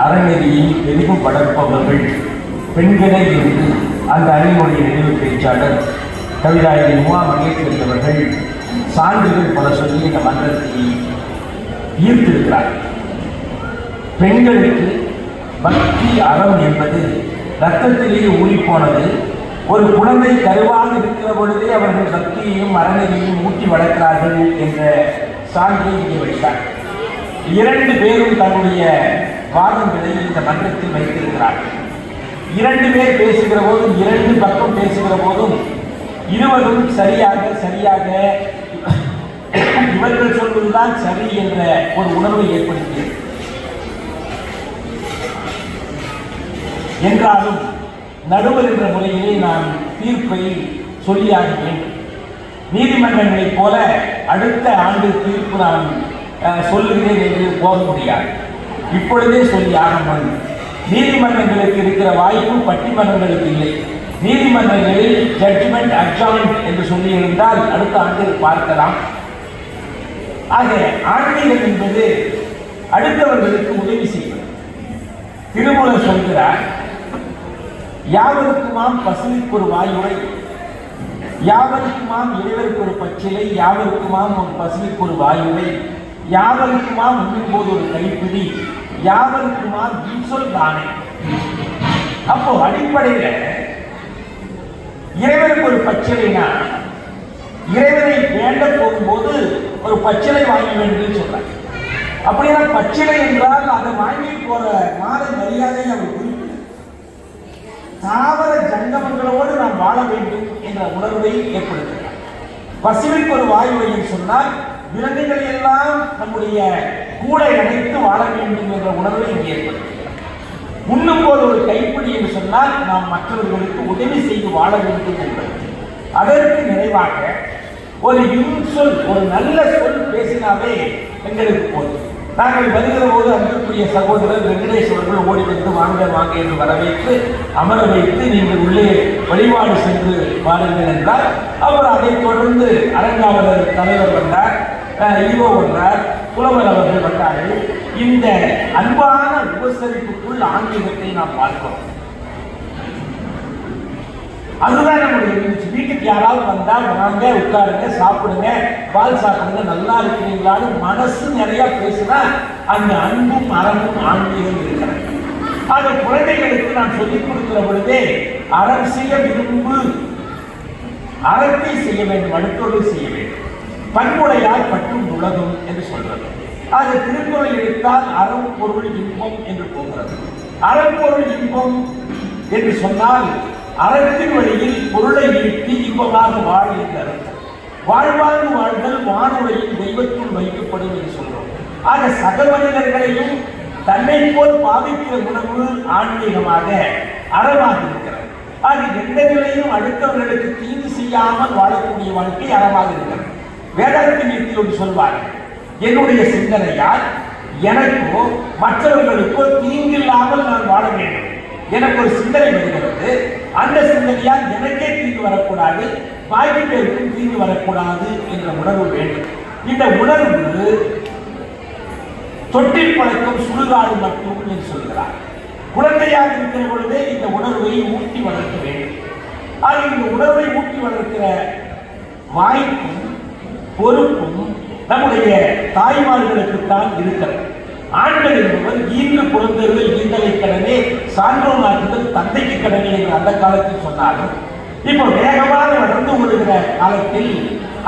அறநெறியை பெரிதும் வளர்ப்பவர்கள் பெண்களே என்று அந்த அணியினுடைய நினைவு பேச்சாளர் கவிதாயகி உமா மகேஸ்வரி அவர்கள் சான்றுகள் பல சொல்லி இந்த மன்றத்தை ஈர்த்திருக்கிறார். பெண்களுக்கு பக்தி அறம் என்பது ரத்தத்திலேயே ஊறிப்போனது. ஒரு குழந்தை கருவாக இருக்கிற பொழுதே அவர்கள் பக்தியையும் அறநெறியையும் ஊட்டி வளர்க்கிறார்கள் என்ற சான்றை இங்கே வைத்தார். 2 பேரும் தன்னுடைய வாதங்களை இந்த மன்றத்தில் வைத்திருக்கிறார்கள். 2 பேர் பேசுகிற போதும் 2 பக்கம் பேசுகிற போதும் இருவரும் சரியாக இவர்கள் சொல்வதுதான் சரி என்ற ஒரு உணர்வை ஏற்படுத்தியது. என்றாலும் நடுவர் என்ற முறையிலே நான் தீர்ப்பை சொல்லியாக வேண்டும். நீதிமன்றங்களைப் போல அடுத்த ஆண்டு தீர்ப்பு நான் சொல்லுகிறேன் என்று போக முடியாது. இப்பொழுதே சொல்லியாக வேண்டும். நீதிமன்றங்களுக்கு இருக்கிற வாய்ப்பு பட்டிமன்றங்களுக்கு இல்லை. நீதிமன்றங்களில் ஜட்ஜ்மெண்ட் அட்ஜார்ன்ட் என்று சொல்லியிருந்தால் அடுத்த ஆண்டு பார்க்கலாம். ஆக ஆன்மீகம் என்பது அடுத்தவர்களுக்கு உதவி செய்வது. திருமூலர் சொல்கிறார், யாவருக்குமாம் பசுவிற்கு ஒரு வாயுரை, யாவருக்குமாம் இறைவருக்கு ஒரு பச்சிலை, யாவருக்குமாம் ஒரு பசுவிற்கு ஒரு வாயுரை, யாவருக்குமாம் உண்ணும் போது ஒரு கைப்பிடி, யாவருக்குமாம் சொல் தானே. அப்போ அடிப்படையில் இறைவனுக்கு ஒரு பச்சிலைனா இறைவனை வேண்ட போகும்போது ஒரு பச்சிலை வாங்க வேண்டும் சொல்றாங்க. அப்படின்னா பச்சிலை என்றால் அதை வாங்கி போற மாத மரியாதையை அவர் குறிப்பிட்டு தாவர ஜங்கமங்களோடு நாம் வாழ வேண்டும் என்ற உணர்வை ஏற்படுத்துகிறார். பசுவிற்கு ஒரு வாயுவையில் சொன்னால் விலங்குகளை எல்லாம் நம்முடைய கூடை அணைத்து வாழ வேண்டும் என்ற உணர்வை இங்கே ஏற்படுத்துகிறார். உண்ணும் போது ஒரு கைப்பிடி என்று சொன்னால் நாம் மற்றவர்களுக்கு உதவி செய்து வாழ வேண்டும் என்பது. அதற்கு நிறைவாக ஒரு இன்சொல், ஒரு நல்ல சொல் பேசினாவே எங்களுக்கு போதும். நாங்கள் வருகிற போது அன்புக்குரிய சகோதரர் வெங்கடேஷ் அவர்கள் ஓடி வந்து வாங்க என்று வரவேற்று அமர வைத்து நீங்கள் உள்ளே வழிபாடு சென்று வாருங்கள் என்றார். அவர் அதைத் தொடர்ந்து அறங்காவலர் தலைவர் வந்தார், ஈவோ வந்தார், புலவர் அவர்கள் வந்தார்கள். இந்த அன்பான உபசரிப்புக்குள் ஆன்மீகத்தை நாம் பார்க்கிறோம். அதுதான் நம்முடைய இருந்துச்சு. வீட்டுக்கு யாராவது வந்தா வாங்க, உட்காருங்க, சாப்பிடுங்க, பால் சாப்பிடுங்க, நல்லா இருக்கிறீங்களான்னு மனசு நிறைய பேசினா அந்த அன்பும் அறமும் ஆன்மீகம் இருக்கிறது. ஆக குழந்தைகளுக்கு நான் சொல்லிக் கொடுக்கிற பொழுதே அறம் செய்ய விரும்பு, அறத்தை செய்ய வேண்டும், அடுத்தோடு செய்ய வேண்டும், பண்புடையால் பற்றும் உலகம் என்று சொல்றது. ஆக திருக்குறள் எடுத்தால் அறம் பொருள் இன்பம் என்று போகிறது. அறப்பொருள் இன்பம் என்று சொன்னால் அறத்தின் வழியில் பொருளை ஈட்டி இன்பமாக வாழ் என்று அர்த்தம். வாழ்வாங்கு வாழ்தல் வானுரையில் தெய்வத்துள் வைக்கப்படும் என்று சொல்றோம். ஆக சக மனிதர்களையும் தன்னை போல் பாவிக்கிற உணர்வு ஆன்மீகமாக அறமாக இருக்கிறது. ஆக எந்த நிலையும் அடுத்தவர்களுக்கு தீங்கு செய்யாமல் வாழக்கூடிய வாழ்க்கை அறமாக இருக்கிறது. வேதாந்தத்தின் நீதி ஒன்று சொல்வார்கள், என்னுடைய சிந்தனையால் எனக்கோ மற்றவர்களுக்கோ தீங்கில்லாமல் நான் வாழ வேண்டும். எனக்கு ஒரு சிந்தனை வருகிறது, அந்த சிந்தனையால் எனக்கே தீங்கு வரக்கூடாது, பாக்கி பேருக்கும் தீங்கு வரக்கூடாது என்ற உணர்வு வேண்டும். இந்த உணர்வு தொட்டில் பழக்கம் சுடுகாடு மட்டும் என்று சொல்கிறார். குழந்தையாக இருக்கிற பொழுதே இந்த உணர்வை ஊட்டி வளர்க்க வேண்டும். ஆக இந்த உணர்வை ஊட்டி வளர்க்கிற வாய்ப்பும் பொறுப்பும் நம்முடைய தாய்மார்களுக்குத்தான் இருக்கிறது. ஆண்கள் என்பவர் ஈன்று குழந்தைகள் ஈந்தலை கடனே, சான்றோர் நாட்டுகள் தந்தைக்கு கடனே என்று அந்த காலத்தில் சொன்னாலும், இப்போ வேகமாக வளர்ந்து கொள்கிற காலத்தில்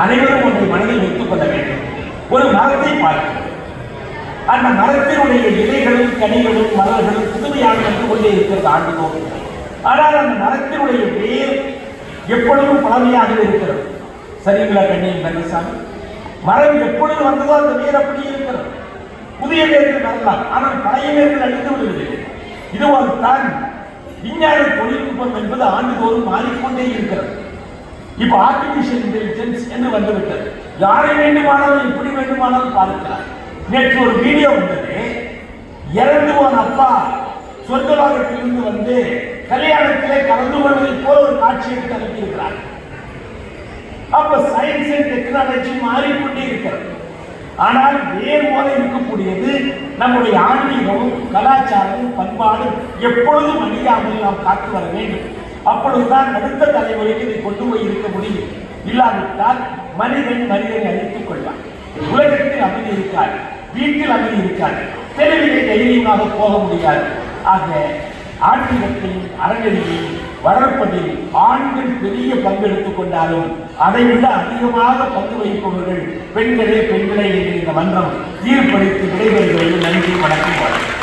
அனைவரும் ஒன்றை மனதில் வைத்துக் கொள்ள வேண்டும். ஒரு மரத்தை பார்க்கிறோம், அந்த மரத்தினுடைய இலைகளும் கனிகளும் மலர்களும் புதுமையாக வந்து கொண்டே இருக்கிறது ஆண்டுதோறும். ஆனால் அந்த மரத்தினுடைய வேர் எப்பொழுதும் பழமையாக இருக்கிறது. சரிங்களா கண்ணியின் கந்தசாமி? மரம் எப்பொழுது வந்ததோ அந்த வேர் அப்படியே இருக்கிறது. புதிய வேர்கள் வரலாம், ஆனால் பழைய வேர்கள் அழிந்து விடுவதில்லை. இதுவாறு தான் விஞ்ஞான தொழில்நுட்பம் என்பது ஆண்டுதோறும் மாறிக்கொண்டே இருக்கிறது. இப்ப ஆர்டிபிஷியல் இன்டெலிஜென்ஸ் என்று வந்துவிட்டது. யாரை வேண்டுமானாலும் எப்படி வேண்டுமானாலும் பார்க்கலாம். நேற்று ஒரு வீடியோ வந்தது, இறந்து போன அப்பா சொர்க்கலோகத்திலிருந்து வந்து கல்யாணத்திலே கலந்து கொள்வதை போல ஒரு காட்சியை அனுப்பியிருக்கிறார். அப்ப சயின்ஸ் அண்ட் டெக்னாலஜி மாறிக்கொண்டே இருக்கிறது. ஆனால் வேர் போல இருக்கக்கூடியது நம்முடைய ஆன்மீகமும் கலாச்சாரமும் பண்பாடும் எப்பொழுதும் அழியாமல் நாம் காத்து வர வேண்டும். அப்பொழுதுதான் அடுத்த தலைமுறைக்கு இதை கொண்டு போய் இருக்க முடியும். இல்லாவிட்டால் மனிதனை அழித்துக் கொள்வார். உலகத்தில் அமைதி இருக்காது, வீட்டில் அமைதி இருக்காது, தெருவிலே தைரியமாக போக முடியாது. ஆக ஆன்மீகத்தையும் அறநெறியையும் வளர்ப்பதில் ஆண்கள் பெரிய பங்கெடுத்துக் கொண்டாலும் அதைவிட அதிகமாக பங்கு வகிப்பவர்கள் பெண்களே என்று இந்த மன்றம் தீர்ப்பளித்து விடைபெறுகிறது. நன்றி, வணக்கம்.